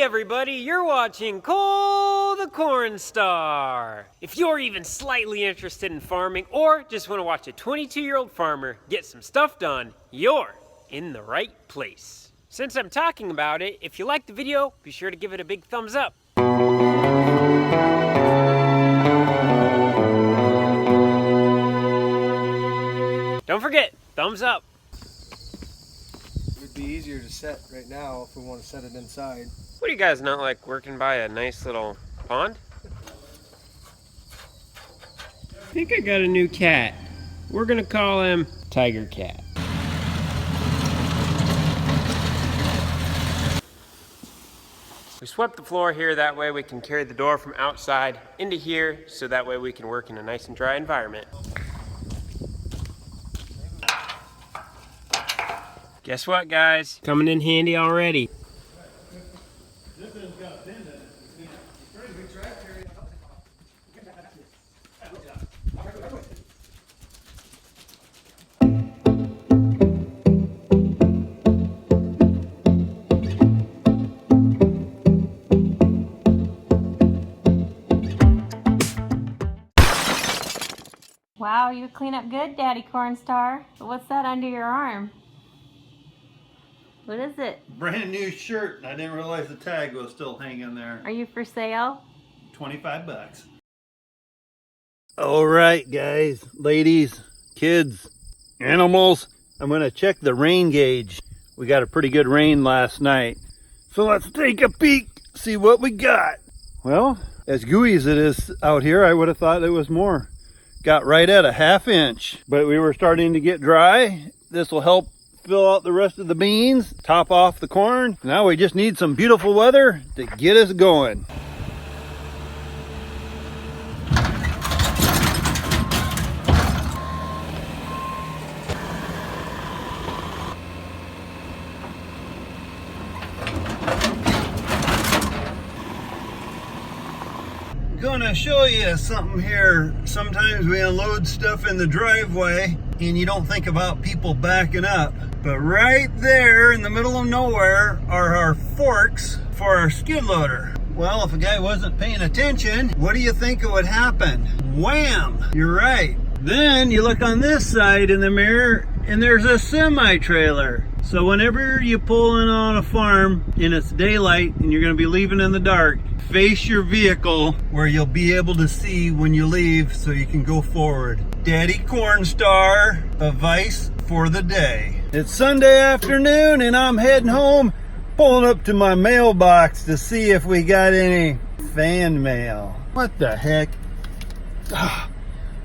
everybody, you're watching Cole the Cornstar. If you're even slightly interested in farming or just want to watch a 22-year-old farmer get some stuff done, you're in the right place. Since I'm talking about it, if you like the video, be sure to give it a big thumbs up. Don't forget, thumbs up. It would be easier to set right now if we want to set it inside. What do you guys not like working by a nice little pond? I think I got a new cat. We're gonna call him Tiger Cat. We swept the floor here, that way we can carry the door from outside into here, so that way we can work in a nice and dry environment. Guess what, guys? Coming in handy already. This one's got a pin in it. Pretty big tractor. Wow, you clean up good, Daddy Cornstar. But what's that under your arm? What is it? Brand new shirt. I didn't realize the tag was still hanging there. Are you for sale? 25 bucks. All right, guys, ladies, kids, animals. I'm going to check the rain gauge. We got a pretty good rain last night. So let's take a peek, see what we got. Well, as gooey as it is out here, I would have thought it was more. Got right at a ½ inch, but we were starting to get dry. This will help fill out the rest of the beans, top off the corn. Now we just need some beautiful weather to get us going. Gonna show you something here. Sometimes we unload stuff in the driveway and you don't think about people backing up. But right there in the middle of nowhere are our forks for our skid loader. Well, if a guy wasn't paying attention, what do you think would happen? Wham! You're right. Then you look on this side in the mirror and there's a semi-trailer. So whenever you pull in on a farm and it's daylight and you're going to be leaving in the dark, face your vehicle where you'll be able to see when you leave so you can go forward. Daddy Cornstar, advice for the day. It's Sunday afternoon and I'm heading home, pulling up to my mailbox to see if we got any fan mail. What the heck?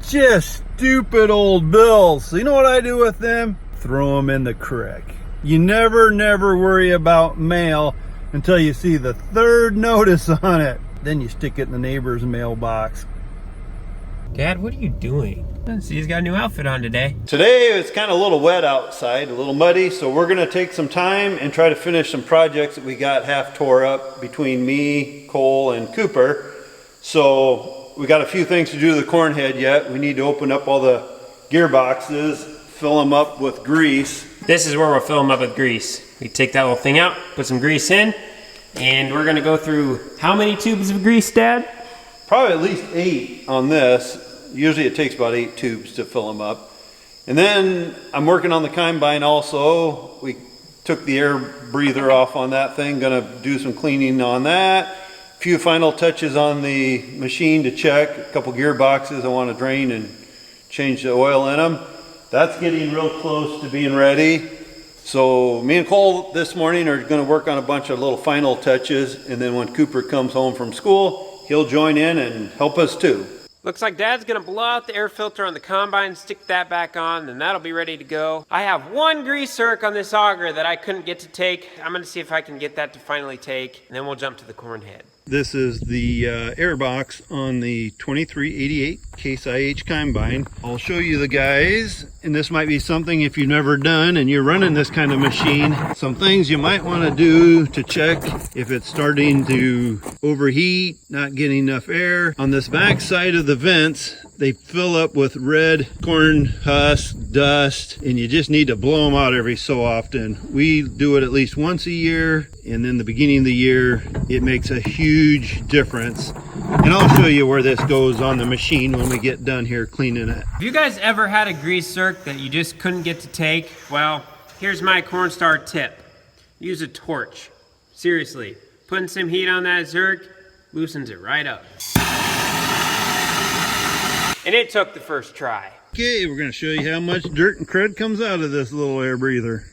Just stupid old bills. So you know what I do with them? Throw them in the creek. You never worry about mail until you see the third notice on it. Then you stick it in the neighbor's mailbox. Dad, what are you doing? See, he's got a new outfit on today. Today it's kind of a little wet outside, a little muddy, so we're gonna take some time and try to finish some projects that we got half tore up between me, Cole, and Cooper. So we got a few things to do to the corn head yet. We need to open up all the gearboxes, fill them up with grease. This is where we'll fill them up with grease. We take that little thing out, put some grease in, and we're gonna go through how many tubes of grease, Dad? Probably at least 8 on this. Usually it takes about 8 tubes to fill them up. And then I'm working on the combine also. We took the air breather off on that thing, gonna do some cleaning on that. A few final touches on the machine to check. A couple gearboxes I want to drain and change the oil in them. That's getting real close to being ready. So me and Cole this morning are going to work on a bunch of little final touches, and then when Cooper comes home from school, he'll join in and help us too. Looks like Dad's gonna blow out the air filter on the combine, stick that back on, and that'll be ready to go. I have one grease zerk on this auger that I couldn't get to take. I'm gonna see if I can get that to finally take, and then we'll jump to the corn head. This is the air box on the 2388 Case IH combine. I'll show you the guys, and this might be something if you've never done and you're running this kind of machine, some things you might want to do to check if it's starting to overheat, not getting enough air. On this back side of the vents, They fill up with red corn husk, dust, and you just need to blow them out every so often. We do it at least once a year, and then the beginning of the year, it makes a huge difference. And I'll show you where this goes on the machine when we get done here cleaning it. Have you guys ever had a grease zerk that you just couldn't get to take? Well, here's my Cornstar tip. Use a torch. Seriously, putting some heat on that zerk loosens it right up. And it took the first try. Okay, we're gonna show you how much dirt and crud comes out of this little air breather.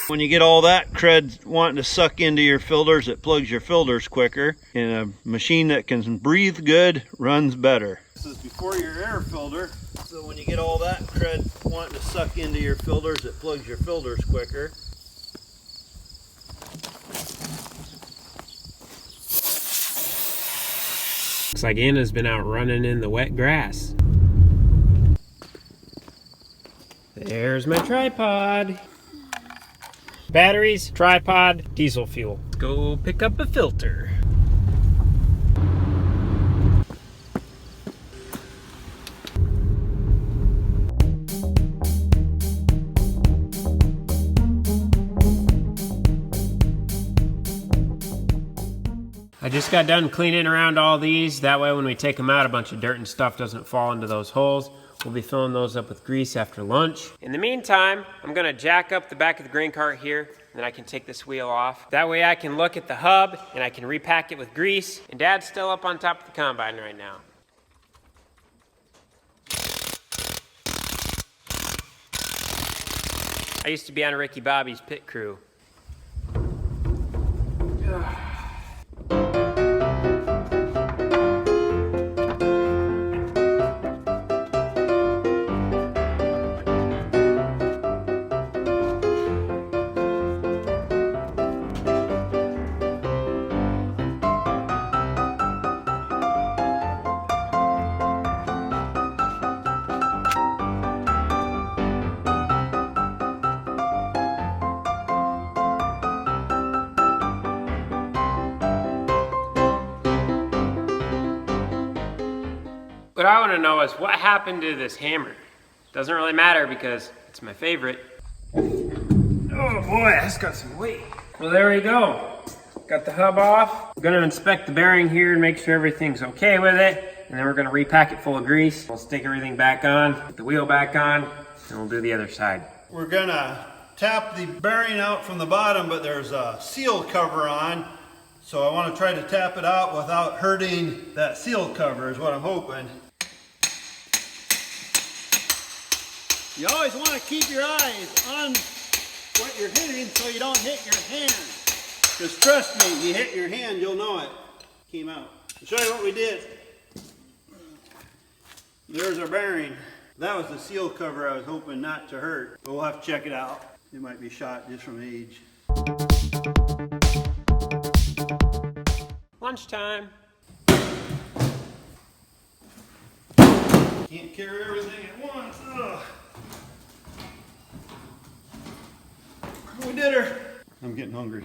When you get all that crud wanting to suck into your filters, it plugs your filters quicker. And a machine that can breathe good runs better. This is before your air filter. So when you get all that crud wanting to suck into your filters, it plugs your filters quicker. Looks like Anna's been out running in the wet grass. There's my tripod. Batteries, tripod, diesel fuel. Let's go pick up a filter. I just got done cleaning around all these. That way when we take them out, a bunch of dirt and stuff doesn't fall into those holes. We'll be filling those up with grease after lunch. In the meantime, I'm gonna jack up the back of the grain cart here, and then I can take this wheel off. That way I can look at the hub, and I can repack it with grease. And Dad's still up on top of the combine right now. I used to be on Ricky Bobby's pit crew. What I want to know is what happened to this hammer. Doesn't really matter because it's my favorite. Oh boy, that's got some weight. Well, there we go. Got the hub off. I'm gonna inspect the bearing here and make sure everything's okay with it. And then we're gonna repack it full of grease. We'll stick everything back on, put the wheel back on, and we'll do the other side. We're gonna tap the bearing out from the bottom, but there's a seal cover on. So I want to try to tap it out without hurting that seal cover is what I'm hoping. You always want to keep your eyes on what you're hitting so you don't hit your hand. Because trust me, you hit your hand, you'll know it. Came out. I'll show you what we did. There's our bearing. That was the seal cover I was hoping not to hurt. But we'll have to check it out. It might be shot just from age. Lunchtime. Can't carry everything at once. Ugh. We did her. I'm getting hungry.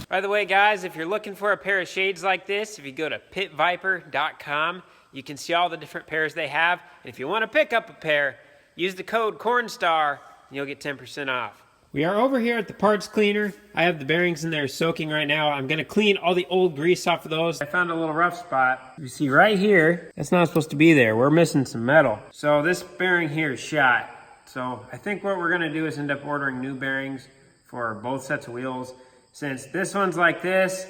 By the way, guys, if you're looking for a pair of shades like this, if you go to pitviper.com, you can see all the different pairs they have. And if you want to pick up a pair, use the code Cornstar and you'll get 10% off. We are over here at the parts cleaner. I have the bearings in there soaking right now. I'm gonna clean all the old grease off of those. I found a little rough spot. You see right here, that's not supposed to be there. We're missing some metal. So this bearing here is shot. So I think what we're gonna do is end up ordering new bearings for both sets of wheels. Since this one's like this,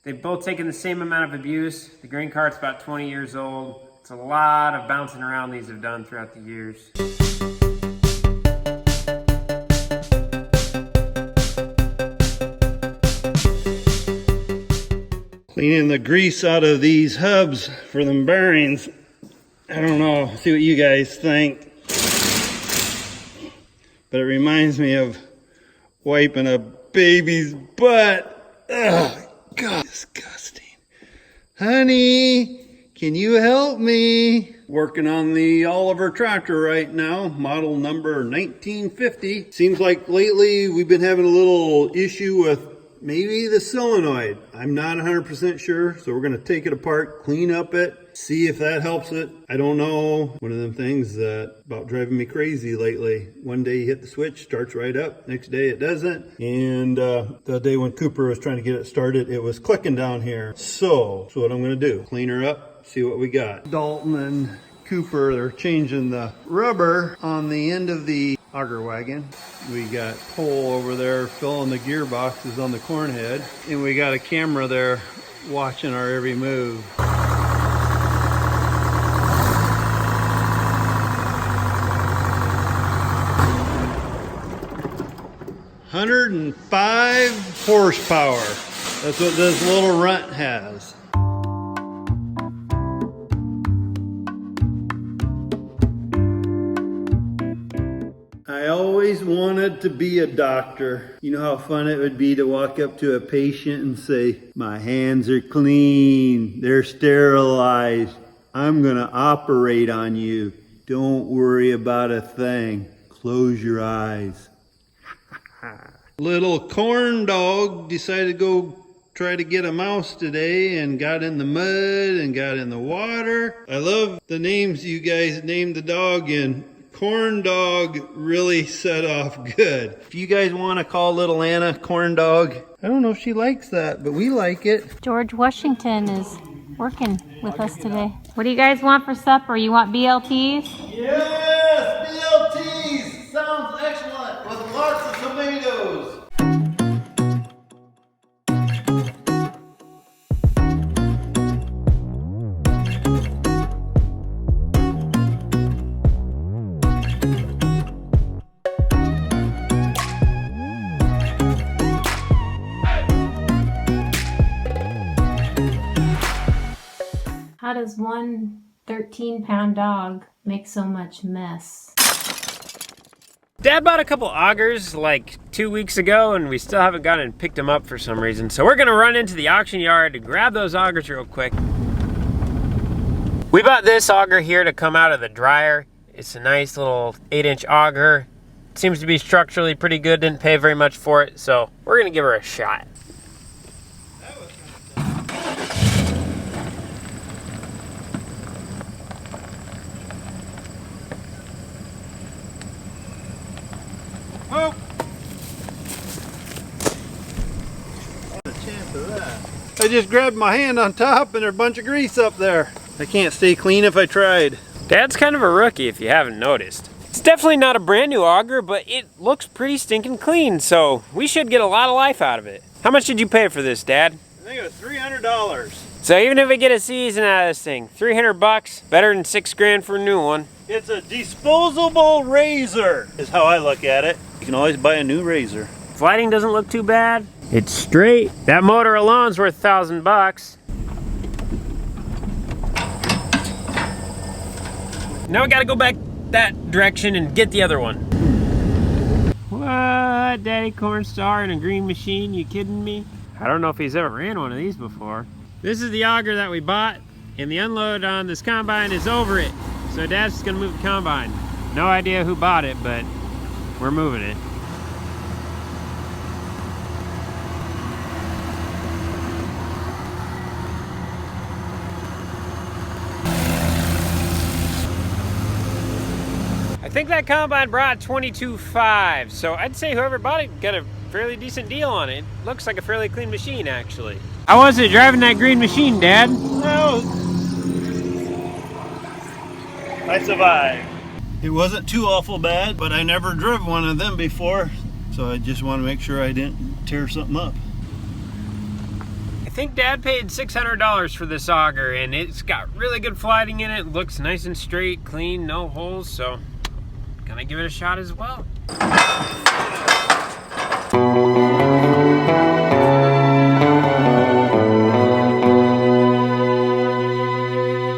they've both taken the same amount of abuse. The grain cart's about 20 years old. It's a lot of bouncing around these have done throughout the years. Cleaning the grease out of these hubs for them bearings. I don't know, see what you guys think. But it reminds me of wiping a baby's butt. Ugh, God, disgusting. Honey, Can you help me? Working on the Oliver tractor right now, model number 1950. Seems like lately we've been having a little issue with maybe the solenoid. I'm not 100% sure, so we're gonna take it apart, clean up it, see if that helps it. I don't know. One of them things that about driving me crazy lately. One day you hit the switch, starts right up. Next day it doesn't. And the day when Cooper was trying to get it started, it was clicking down here. So what I'm gonna do, clean her up, see what we got. Dalton and Cooper, they're changing the rubber on the end of the auger wagon. We got pole over there filling the gearboxes on the corn head, and we got a camera there watching our every move. 105 horsepower. That's what this little runt has. I always wanted to be a doctor. You know how fun it would be to walk up to a patient and say, my hands are clean, they're sterilized, I'm gonna operate on you. Don't worry about a thing. Close your eyes. Little corn dog decided to go try to get a mouse today and got in the mud and got in the water. I love the names you guys named the dog in. Corn dog really set off good. If you guys want to call little Anna corn dog, I don't know if she likes that, but we like it. George Washington is working with us today. What do you guys want for supper? You want BLTs? Yes, BLTs! Sounds excellent with lots of tomatoes. How does one 13-pound dog make so much mess? Dad bought a couple augers like 2 weeks ago, and we still haven't gone and picked them up for some reason. So we're gonna run into the auction yard to grab those augers real quick. We bought this auger here to come out of the dryer. It's a nice little 8-inch auger. It seems to be structurally pretty good, didn't pay very much for it, so we're gonna give her a shot. Oh! What a chance of that. I just grabbed my hand on top and there's a bunch of grease up there. I can't stay clean if I tried. Dad's kind of a rookie if you haven't noticed. It's definitely not a brand new auger, but it looks pretty stinking clean, so we should get a lot of life out of it. How much did you pay for this, Dad? I think it was $300. So even if we get a season out of this thing, 300 bucks, better than $6 grand for a new one. It's a disposable razor, is how I look at it. You can always buy a new razor. Lighting doesn't look too bad. It's straight. That motor alone's worth 1,000 bucks. Now we gotta go back that direction and get the other one. What? Daddy Cornstar in a green machine? You kidding me? I don't know if he's ever ran one of these before. This is the auger that we bought, and the unload on this combine is over it. So Dad's just gonna move the combine. No idea who bought it, but we're moving it. I think that combine brought 22.5, so I'd say whoever bought it got a fairly decent deal on it. Looks like a fairly clean machine, actually. How was it driving that green machine, Dad? No. I survived. It wasn't too awful bad, but I never drove one of them before, so I just want to make sure I didn't tear something up. I think Dad paid $600 for this auger, and it's got really good flighting in it. Looks nice and straight, clean, no holes, so gonna give it a shot as well.